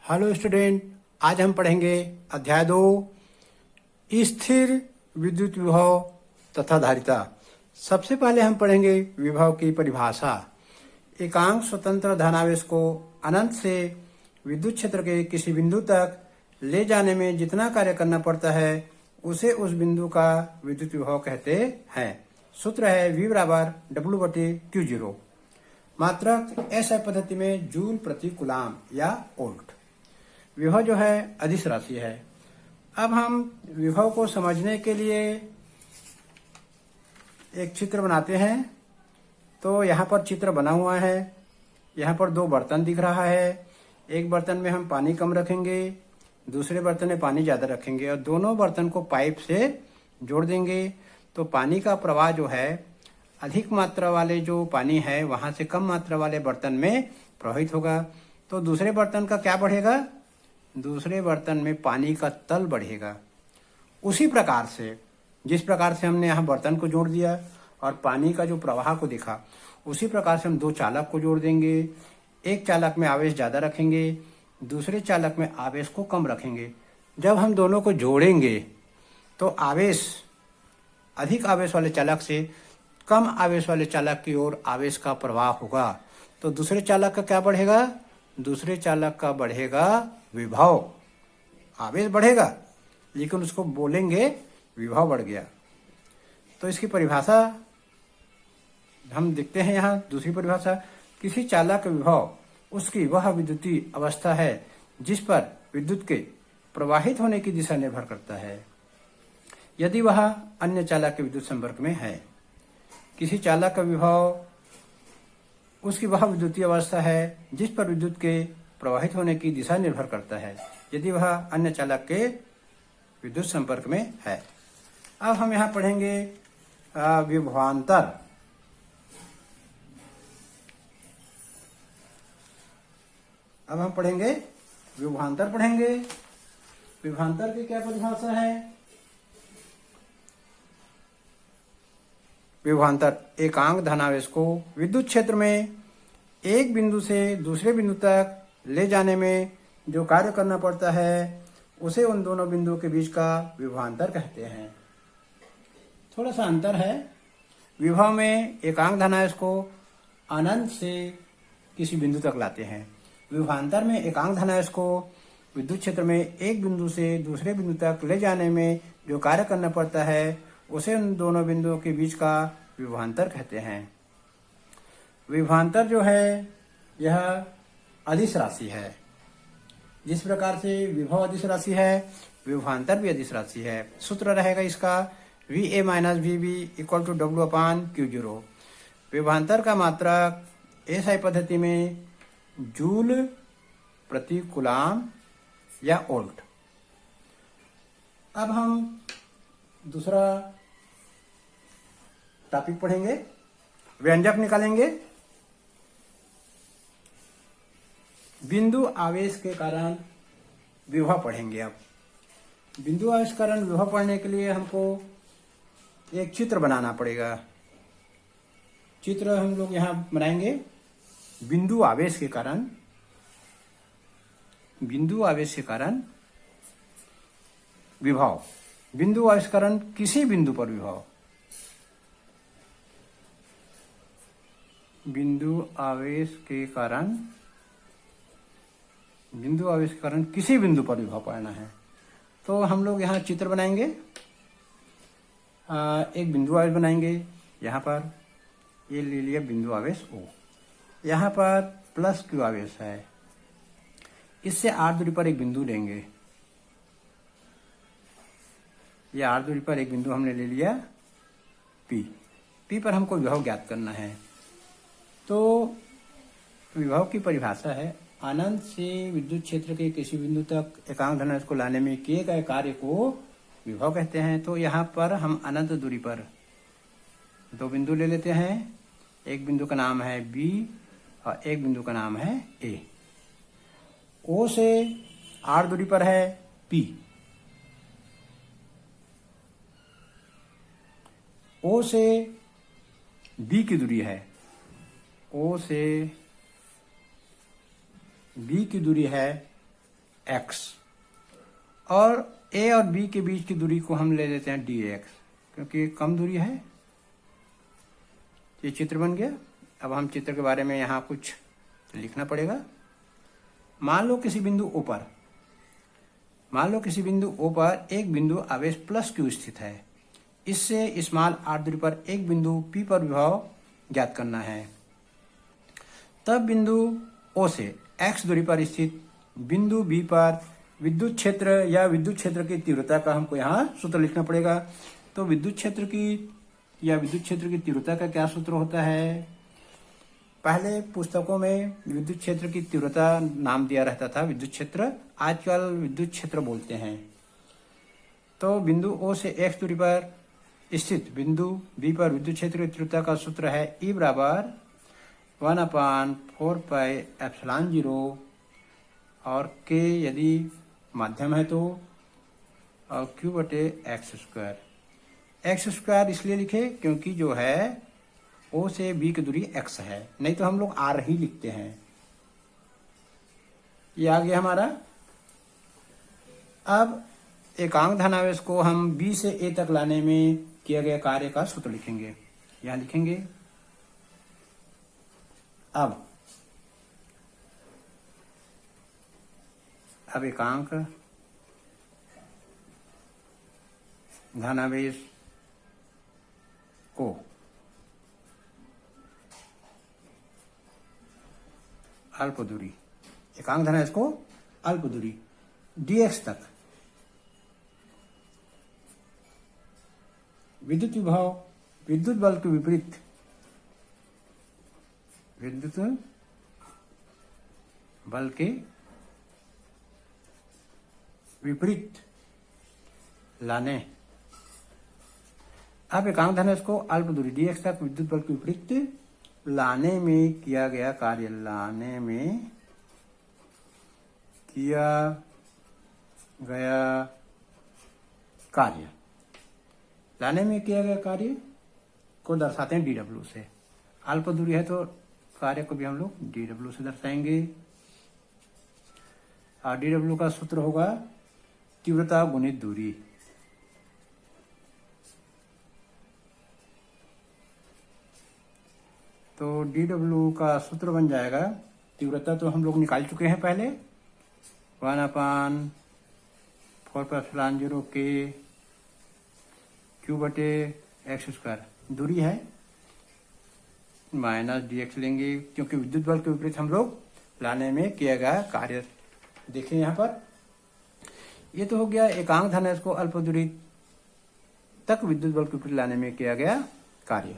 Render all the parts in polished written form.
Hello student, आज हम पढ़ेंगे अध्याय 2 स्थिर विद्युत विभव तथा धारिता। सबसे पहले हम पढ़ेंगे विभव की परिभाषा। एकांक स्वतंत्र धनावेश को अनंत से विद्युत क्षेत्र के किसी बिंदु तक ले जाने में जितना कार्य करना पड़ता है उसे उस बिंदु का विद्युत विभव कहते हैं। सूत्र है V बराबर W/Q0। मात्रक SI पद्धति में जूल प्रति कूलाम या वोल्ट। विभव जो है अदिश राशि है। अब हम विभव को समझने के लिए एक चित्र बनाते हैं। तो यहाँ पर चित्र बना हुआ है। यहाँ पर दो बर्तन दिख रहा है। एक बर्तन में हम पानी कम रखेंगे, दूसरे बर्तन में पानी ज़्यादा रखेंगे और दोनों बर्तन को पाइप से जोड़ देंगे। तो पानी का प्रवाह जो है अधिक मात्रा वाले जो पानी है वहाँ से कम मात्रा वाले बर्तन में प्रवाहित होगा। तो दूसरे बर्तन का क्या बढ़ेगा? दूसरे बर्तन में पानी का तल बढ़ेगा। उसी प्रकार से जिस प्रकार से हमने यहाँ बर्तन को जोड़ दिया और पानी का जो प्रवाह को देखा, उसी प्रकार से हम दो चालक को जोड़ देंगे। एक चालक में आवेश ज़्यादा रखेंगे, दूसरे चालक में आवेश को कम रखेंगे। जब हम दोनों को जोड़ेंगे तो आवेश अधिक आवेश वाले चालक से कम आवेश वाले चालक की ओर आवेश का प्रवाह होगा। तो दूसरे चालक का क्या बढ़ेगा? दूसरे चालक का बढ़ेगा विभव। आवेश बढ़ेगा लेकिन उसको बोलेंगे विभव बढ़ गया। तो इसकी परिभाषा हम देखते हैं। यहाँ दूसरी परिभाषा, किसी चालक का विभव उसकी वह विद्युतीय अवस्था है जिस पर विद्युत के प्रवाहित होने की दिशा निर्भर करता है, यदि वह अन्य चालक के विद्युत संपर्क में है। किसी चालक का विभव उसकी वह विद्युतीय अवस्था है जिस पर विद्युत के प्रवाहित होने की दिशा निर्भर करता है, यदि वह अन्य चालक के विद्युत संपर्क में है। अब हम यहाँ पढ़ेंगे विभवांतर। अब हम पढ़ेंगे विभवांतर पढ़ेंगे। विभवांतर की क्या परिभाषा है? विभवांतर एकांक धनावेश को विद्युत क्षेत्र में एक बिंदु से दूसरे बिंदु तक ले जाने में जो कार्य करना पड़ता है उसे उन दोनों बिंदुओं के बीच का विभवांतर कहते हैं। थोड़ा सा अंतर है। विभव में एकांक धनावेश को अनंत से किसी बिंदु तक लाते हैं। विभवांतर में एकांक धनावेश को विद्युत क्षेत्र में एक बिंदु से दूसरे बिंदु तक ले जाने में जो कार्य करना पड़ता है उसे उन दोनों बिंदुओं के बीच का विभवांतर कहते हैं। विभवांतर जो है यह अदिश राशि है। जिस प्रकार से विभव अदिश राशि है, विभवांतर भी अदिश राशि है। सूत्र रहेगा इसका VA - VB = W/Q0। विभवांतर का मात्रक SI पद्धति में जूल प्रति कूलाम या वोल्ट। अब हम दूसरा टॉपिक पढ़ेंगे, व्यंजक निकालेंगे। बिंदु आवेश के कारण विभव पढ़ेंगे। अब बिंदु आवेश के कारण विभव पढ़ने के लिए हमको एक चित्र बनाना पड़ेगा। चित्र हम लोग यहाँ बनाएंगे। बिंदु आवेश के कारण विभव। बिंदु आवेश के कारण किसी बिंदु पर विभव। बिंदु आवेश के कारण किसी बिंदु पर विभव पढ़ना है। तो हम लोग यहाँ चित्र बनाएंगे। एक बिंदु आवेश बनाएंगे। यहाँ पर ये ले लिया बिंदु आवेश O। यहाँ पर +Q आवेश है। इससे r दूरी पर एक बिंदु लेंगे। ये r दूरी पर एक बिंदु हमने ले लिया P। P पर हमको विभव ज्ञात करना है। तो विभव की परिभाषा है, अनंत से विद्युत क्षेत्र के किसी बिंदु तक एकांक धनावेश को लाने में किए गए कार्य को विभव कहते हैं। तो यहाँ पर हम अनंत दूरी पर दो बिंदु ले लेते हैं। एक बिंदु का नाम है B और एक बिंदु का नाम है A। O से R दूरी पर है P। O से B की दूरी है। O से बी की दूरी है एक्स, और ए और बी के बीच की दूरी को हम ले लेते हैं डी एक्स, क्योंकि कम दूरी है। ये चित्र बन गया। अब हम चित्र के बारे में यहाँ कुछ लिखना पड़ेगा। मान लो किसी बिंदु O पर एक बिंदु आवेश प्लस Q स्थित है। इससे स्मॉल r दूरी पर एक बिंदु P पर विभव ज्ञात करना है। तब बिंदु O से x दूरी पर स्थित बिंदु B पर विद्युत क्षेत्र या विद्युत क्षेत्र की तीव्रता का हमको यहाँ सूत्र लिखना पड़ेगा। तो विद्युत क्षेत्र की तीव्रता का क्या सूत्र होता है? पहले पुस्तकों में विद्युत क्षेत्र की तीव्रता नाम दिया रहता था विद्युत क्षेत्र, आजकल विद्युत क्षेत्र बोलते हैं। तो बिंदु O से x दूरी पर स्थित बिंदु B पर विद्युत क्षेत्र की तीव्रता का सूत्र है E बराबर 1/4πε0 और K यदि माध्यम है तो और Q/x²। x² इसलिए लिखे क्योंकि जो है O से B की दूरी x है, नहीं तो हम लोग R ही लिखते हैं। ये आ गया हमारा। अब एकांक धनावेश को हम B से A तक लाने में किया गया कार्य का सूत्र लिखेंगे। यहां लिखेंगे। अब एकांक धनावेश को अल्प दूरी, एकांक धनावेश को अल्प दूरी dx तक विद्युत बल के विपरीत लाने। अब एकांक धनावेश को अल्प दूरी dx तक विद्युत बल के विपरीत लाने में किया गया कार्य, लाने में किया गया कार्य को दर्शाते हैं dw से। अल्प दूरी है तो कार्य को भी हम लोग dw से दर्शाएंगे। और dw का सूत्र होगा तीव्रता गुणित दूरी। तो dw का सूत्र बन जाएगा, तीव्रता तो हम लोग निकाल चुके हैं पहले, 1/4πε0 K Q/x²। दूरी है माइनस dx लेंगे क्योंकि विद्युत बल के विपरीत हम लोग लाने में किया गया कार्य। देखें यहाँ पर, ये तो हो गया एकांक धनावेश को अल्प दूरी तक विद्युत बल के विपरीत लाने में किया गया कार्य।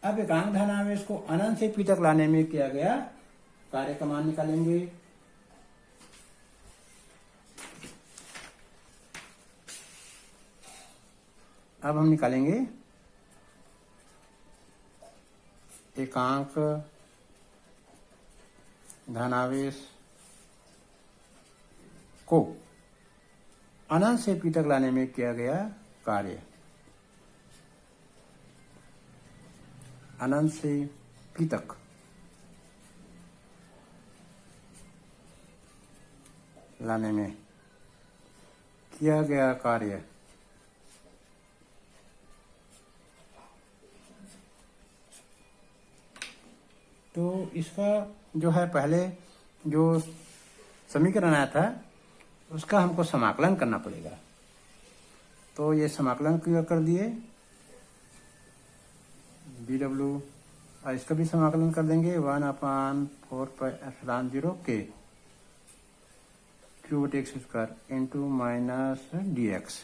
अब एकांक धनावेश को अनंत से P तक लाने में किया गया कार्य का मान निकालेंगे। अब हम निकालेंगे एकांक धनावेश को अनंत से P तक लाने में किया गया कार्य। अनंत से P तक लाने में किया गया कार्य तो इसका जो है पहले जो समीकरण आया था उसका हमको समाकलन करना पड़ेगा। तो ये समाकलन क्यों कर दिए dw, और इसका भी समाकलन कर देंगे 1/4πε0 K Q/x² into minus dx।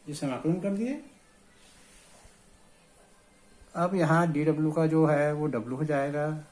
ये समाकलन कर दिए। अब यहाँ dw का जो है वो w हो जाएगा,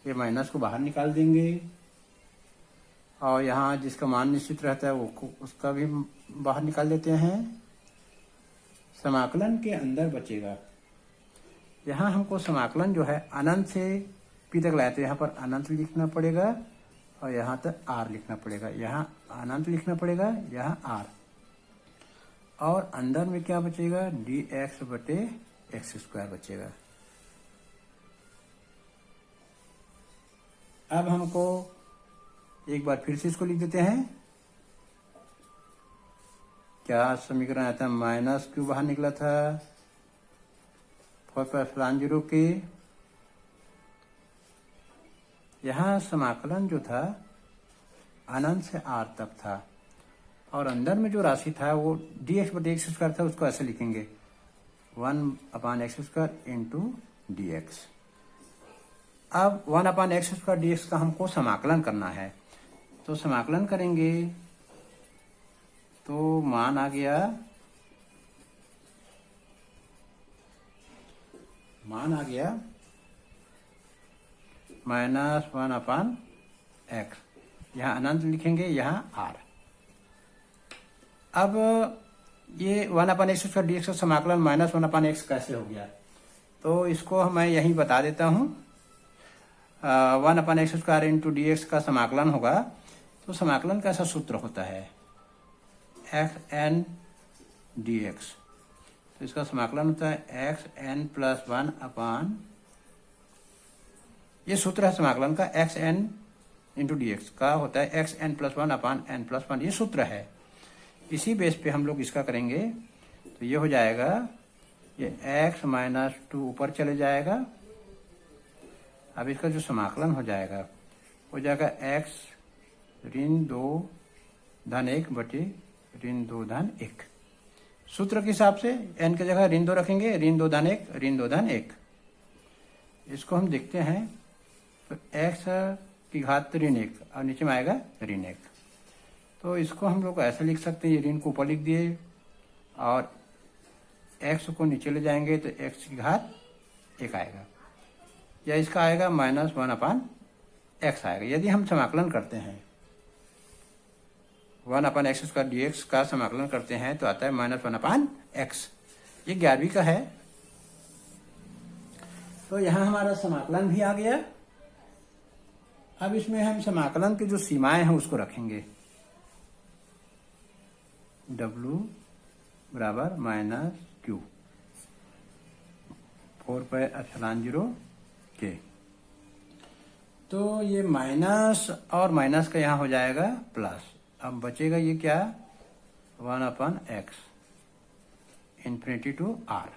ये माइनस को बाहर निकाल देंगे और यहाँ जिसका मान निश्चित रहता है वो उसका भी बाहर निकाल देते हैं। समाकलन के अंदर बचेगा, यहाँ हमको समाकलन जो है अनंत से P तक लाए तो यहाँ पर अनंत लिखना पड़ेगा और यहाँ तक R लिखना पड़ेगा। यहाँ अनंत लिखना पड़ेगा, यहाँ R, और अंदर में क्या बचेगा dx/x² बचेगा। अब हमको एक बार फिर से इसको लिख देते हैं। क्या समीकरण आया था? माइनस क्यू बाहर निकला था 4πε0 के। यहाँ समाकलन जो था अनंत से आर तक था और अंदर में जो राशि था वो dx/x² था, उसको ऐसे लिखेंगे 1/x² इंटू dx। अब 1/x² dx का हमको समाकलन करना है, तो समाकलन करेंगे तो मान आ गया -1/x। यहाँ अनंत लिखेंगे, यहाँ आर। अब ये 1/x² dx का समाकलन -1/x कैसे हो गया, तो इसको मैं यहीं बता देता हूँ। 1/x² इंटू dx का समाकलन होगा, तो समाकलन का ऐसा सूत्र होता है xn dx। तो इसका समाकलन होता है xn+1/। ये सूत्र है समाकलन का, xn इंटू dx का होता है xn+1/n+1। ये सूत्र है, इसी बेस पे हम लोग इसका करेंगे। तो ये हो जाएगा, ये x-2 ऊपर चले जाएगा। अब इसका जो समाकलन हो जाएगा x-2-1 बटे ऋण 2-1। सूत्र के हिसाब से n की जगह ऋण 2 रखेंगे, ऋण 2-1। इसको हम देखते हैं, तो x की घात ऋण 1 और नीचे में आएगा ऋण 1। तो इसको हम लोग ऐसे लिख सकते हैं, ये ऋण को ऊपर लिख दिए और x को नीचे ले जाएंगे तो x की घात 1 आएगा, या इसका आएगा -1/x आएगा। यदि हम समाकलन करते हैं 1/x² dx का समाकलन करते हैं तो आता है -1/x। ये 11वीं का है। तो यहाँ हमारा समाकलन भी आ गया। अब इसमें हम समाकलन की जो सीमाएं हैं उसको रखेंगे। w बराबर -q 4πε0 के। तो ये माइनस और माइनस का यहाँ हो जाएगा प्लस। अब बचेगा ये क्या, 1/x इन्फिनिटी टू r।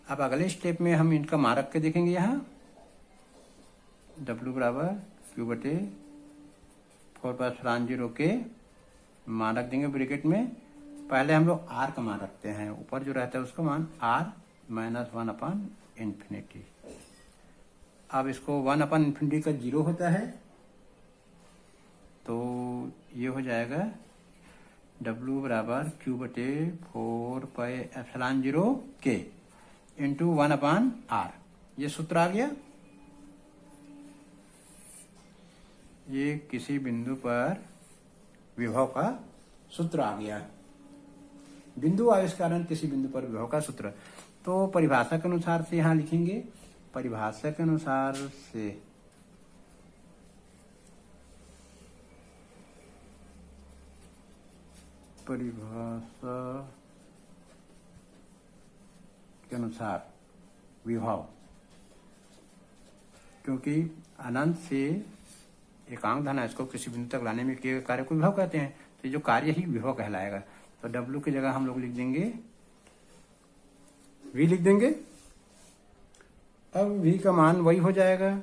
अब अगले स्टेप में हम इनका मान रख के देखेंगे। यहाँ w बराबर q बटे 4πε0 के मान रख देंगे ब्रैकेट में। पहले हम लोग r का मान रखते हैं, ऊपर जो रहता है उसका मान r -1/∞। अब इसको 1/∞ का 0 होता है, तो ये हो जाएगा w बराबर q बटे 4πε0 के इंटू 1/r। ये सूत्र आ गया। ये किसी बिंदु पर विभव का सूत्र आ गया। बिंदु आविष्कारण किसी बिंदु पर विभव का सूत्र। तो परिभाषा के अनुसार से यहाँ लिखेंगे, परिभाषा के अनुसार से परिभाषा के अनुसार विभव, क्योंकि अनंत से एकांक धन इसको किसी बिंदु तक लाने में किए गए कार्य को विभव कहते हैं, तो जो कार्य ही विभव कहलाएगा। तो W की जगह हम लोग लिख देंगे V लिख देंगे। अब V का मान वही हो जाएगा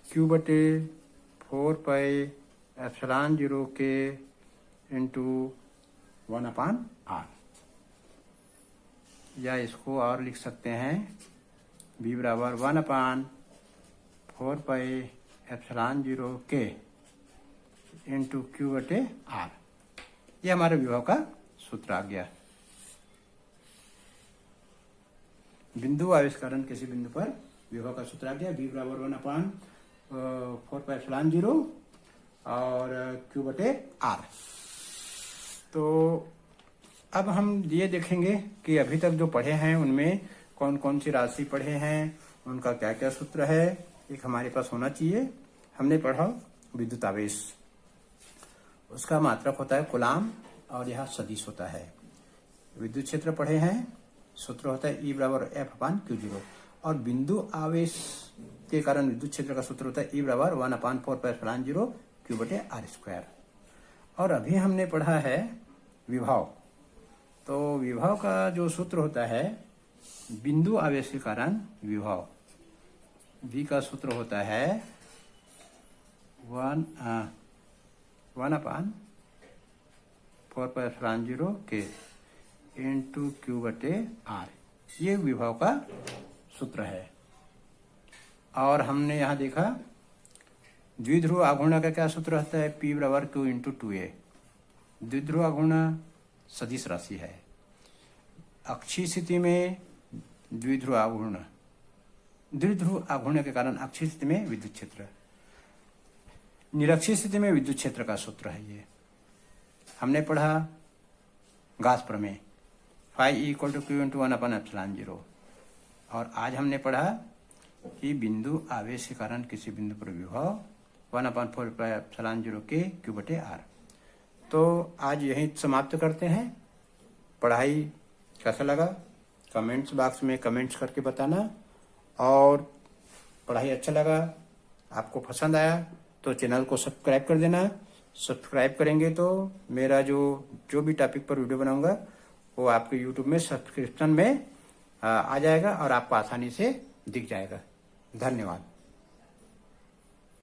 Q बटे 4πε0 के इंटू 1/r, या इसको और लिख सकते हैं V बराबर 1/4πε0 के इंटू Q बटे r। ये हमारे विभव का सूत्र आ गया। बिंदु आविष्कारण किसी बिंदु पर विभव का सूत्र आ गया। V बराबर 1/4πε0 और Q बटे r। तो अब हम ये देखेंगे कि अभी तक जो पढ़े हैं उनमें कौन कौन सी राशि पढ़े हैं, उनका क्या क्या सूत्र है, एक हमारे पास होना चाहिए। हमने पढ़ा विद्युत आवेश, उसका मात्रक होता है कूलाम और यह सदिश होता है। विद्युत क्षेत्र पढ़े हैं, सूत्र होता है E बराबर F/Q0। और बिंदु आवेश के कारण विद्युत क्षेत्र का सूत्र होता है E बराबर 1/4πε0 Q/r²। और अभी हमने पढ़ा है विभव। तो विभव का जो सूत्र होता है बिंदु आवेश के कारण विभव, V का सूत्र होता है 1/4πε0 K इंटू Q/r। ये विभव का सूत्र है। और हमने यहाँ देखा द्विध्रुव आघूर्ण का क्या सूत्र रहता है P बराबर Q इंटू 2a। द्विध्रुव आघूर्ण सदिश राशि है। अक्षीय स्थिति में द्विध्रुव आघूर्ण के कारण अक्षीय स्थिति में विद्युत क्षेत्र, निरक्षीय स्थिति में विद्युत क्षेत्र का सूत्र है। ये हमने पढ़ा गास प्रमेय phi = Q × 1/ε0। और आज हमने पढ़ा कि बिंदु आवेश के कारण किसी बिंदु पर विभव 1/4πε0 K Q/r। तो आज यही समाप्त करते हैं। पढ़ाई कैसा लगा कमेंट्स बॉक्स में कमेंट्स करके बताना। और पढ़ाई अच्छा लगा, आपको पसंद आया तो चैनल को सब्सक्राइब कर देना। सब्सक्राइब करेंगे तो मेरा जो भी टॉपिक पर वीडियो बनाऊंगा वो आपके यूट्यूब में सब्सक्रिप्शन में आ जाएगा और आपको आसानी से दिख जाएगा। धन्यवाद।